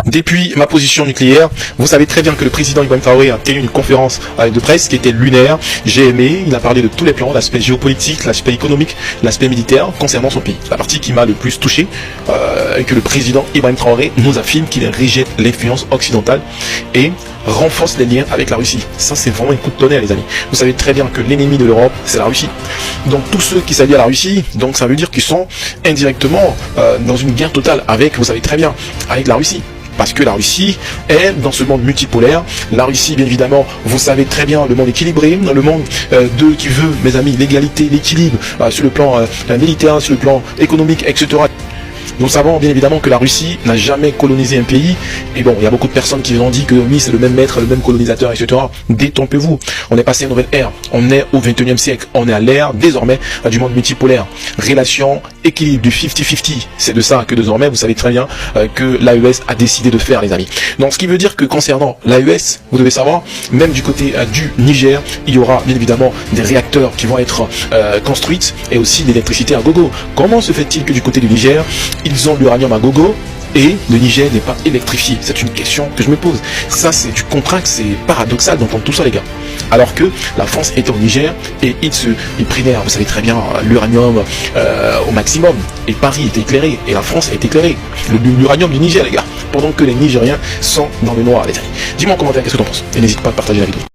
Depuis ma position nucléaire, vous savez très bien que le président Ibrahim Traoré a tenu une conférence de presse qui était lunaire. J'ai aimé, il a parlé de tous les plans, l'aspect géopolitique, l'aspect économique, l'aspect militaire concernant son pays. La partie qui m'a le plus touché, que le président Ibrahim Traoré nous affirme qu'il rejette l'influence occidentale et renforce les liens avec la Russie. Ça, c'est vraiment un coup de tonnerre, les amis. Vous savez très bien que l'ennemi de l'Europe, c'est la Russie. Donc tous ceux qui s'allient à la Russie, donc ça veut dire qu'ils sont indirectement dans une guerre totale avec, vous savez très bien, avec la Russie. Parce que la Russie est dans ce monde multipolaire. La Russie, bien évidemment, vous savez très bien, le monde équilibré, le monde qui veut, mes amis, l'égalité, l'équilibre sur le plan militaire, sur le plan économique, etc. Nous savons bien évidemment que la Russie n'a jamais colonisé un pays. Et bon, il y a beaucoup de personnes qui ont dit que oui, c'est le même maître, le même colonisateur, etc. Détrompez-vous. On est passé à une nouvelle ère. On est au 21e siècle. On est à l'ère, désormais, du monde multipolaire. Relation, équilibre, du 50-50. C'est de ça que désormais, vous savez très bien que l'AES a décidé de faire, les amis. Donc, ce qui veut dire que concernant l'AES, vous devez savoir, même du côté du Niger, il y aura bien évidemment des réacteurs qui vont être construits et aussi de l'électricité à gogo. Comment se fait-il que du côté du Niger, ils ont l'uranium à gogo et le Niger n'est pas électrifié? C'est une question que je me pose. Ça, c'est du contrat, c'est paradoxal d'entendre tout ça, les gars. Alors que la France est au Niger et il prenait, vous savez très bien, l'uranium au maximum. Et Paris est éclairé et la France est éclairée. L'uranium du Niger, les gars. Pendant que les Nigériens sont dans le noir, les amis. Dis-moi en commentaire qu'est-ce que tu en penses. Et n'hésite pas à partager la vidéo.